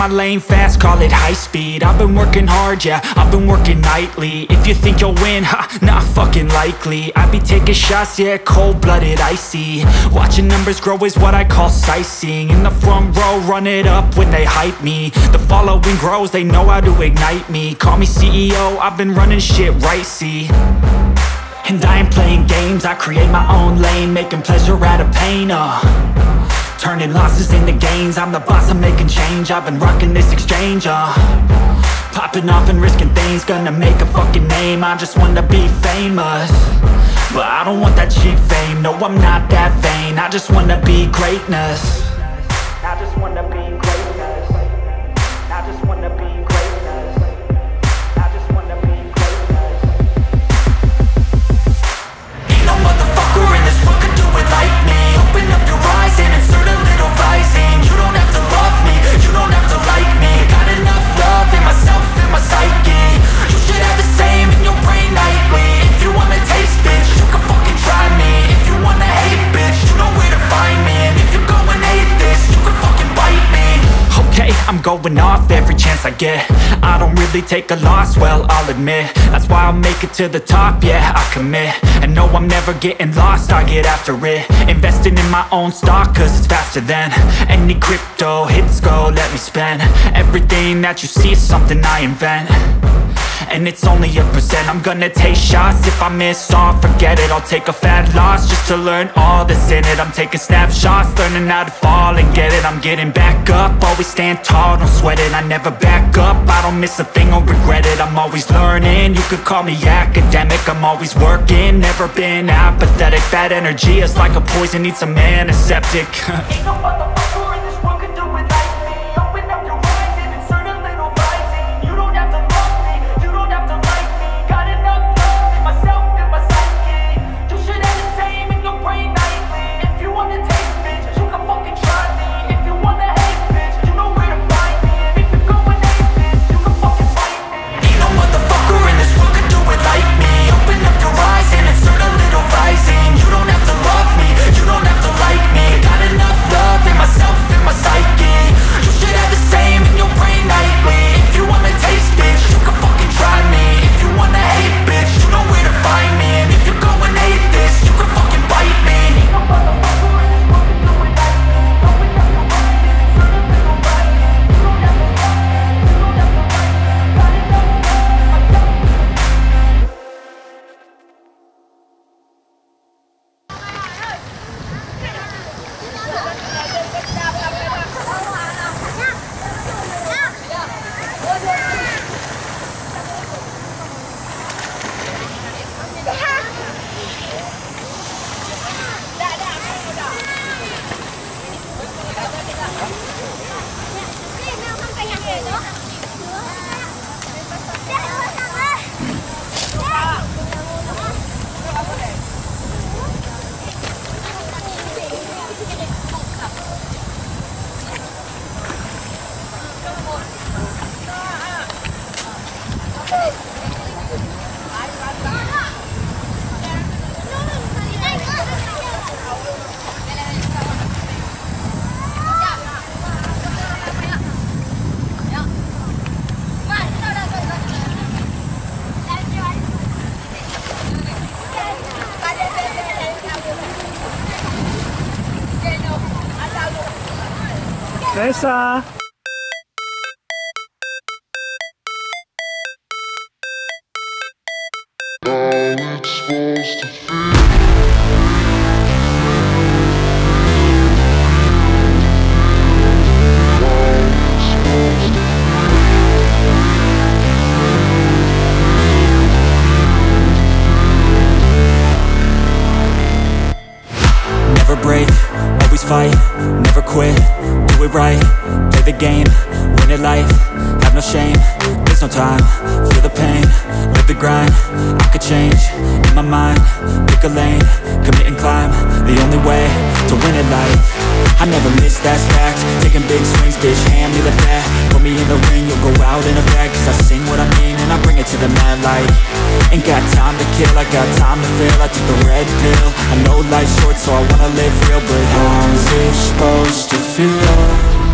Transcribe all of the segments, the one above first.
my lane fast, call it high speed. I've been working hard, yeah, I've been working nightly. If you think you'll win, ha, not fucking likely. I be taking shots, yeah, cold-blooded, icy. Watching numbers grow is what I call sightseeing. In the front row, run it up when they hype me. The following grows, they know how to ignite me. Call me CEO, I've been running shit right, see. And I ain't playing games, I create my own lane, making pleasure out of pain, turning losses into gains. I'm the boss, I'm making change. I've been rocking this exchange, popping off and risking things. Gonna make a fucking name, I just wanna be famous. But I don't want that cheap fame, no I'm not that vain. I just wanna be greatness. I just wanna be greatness. I just wanna be greatness. I just wanna be greatness. Ain't no motherfucker in this world could do it like me. Open up your eyes and insert a little rising. You don't have to love me, you don't have to like me. Got enough love in myself and my psyche. You should have the same in your brain nightly. If you wanna taste, bitch, you can fucking try me. If you wanna hate, bitch, you know where to find me. And if you go and hate this, you can fucking bite me. Okay, I'm going off every chance I get. I don't really take a loss, well, I'll admit. That's why I'll make it to the top, yeah, I commit. And no, I'm never getting lost, I get after it. Investing in my own stock, cause it's faster than any crypto hits go, let me spend. Everything that you see is something I invent. And it's only a percent. I'm gonna take shots. If I miss all, forget it. I'll take a fat loss just to learn all that's in it. I'm taking snapshots, learning how to fall and get it. I'm getting back up, always stand tall, don't sweat it. I never back up, I don't miss a thing or regret it. I'm always learning, you could call me academic. I'm always working, never been apathetic. Bad energy is like a poison, needs some antiseptic. Ain't no motherfucker in this world could do it like me. Open up your eyes and insert a little rising. You don't have to love me, you don't have to like me. Got enough love in myself and my psyche. You should have the same in your brain nightly. If you wanna taste, bitch, you can fucking try me. If you wanna hate, bitch, you know where to find me. And if you go and hate, bitch, you can fucking fight me. Ain't no motherfucker in this world could do it like me. Open up your eyes and insert a little rising. You don't have to love me, you don't have to like me. Got enough love in myself and my psyche. You should have the same in your brain nightly. If you wanna taste, bitch, you can fucking try me. If you wanna hate, bitch, you know where to find me. And if you go and hate this, you can fucking bite me. Ain't no motherfucker in this world could do it like me. Open up your eyes and insert a little rising. You don't have to love me, you don't have to like me. Got enough love in myself. Tessa! Never break, always fight, never quit, do it right, play the game, win it life, have no shame, there's no time, feel the pain, live the grind, I could change, in my mind, pick a lane, commit and climb, the only way to win it life. I never miss, that's fact, taking big swings, bitch, hand me the bat, put me in the ring, you'll go out in a bag, cause I sing what I mean and I bring it to the mad light. Ain't got time to kill, I got time to feel, I took the red pill, I know life's short so I wanna live real, but how's it supposed to feel?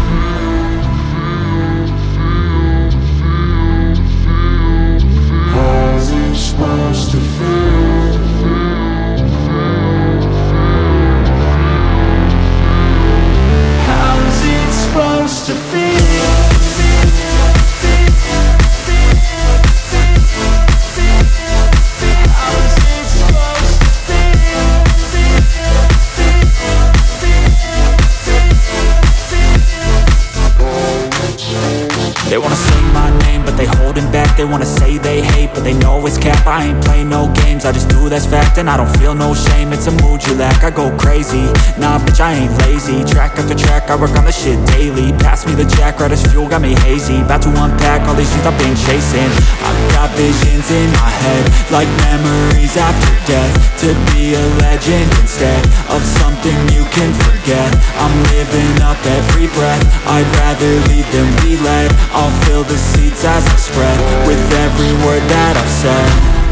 like they wanna say they hate, but they know it's cap. I ain't play no games, I just do, that's fact. And I don't feel no shame, it's a mood you lack. I go crazy, nah bitch I ain't lazy. Track after track, I work on this shit daily. Pass me the jack, right as fuel, got me hazy. About to unpack all these things I've been chasing. I've got visions in my head, like memories after death. To be a legend instead of something you can forget. I'm living up every breath, I'd rather lead than be led. I'll fill the seats as I spread with every word that I've said.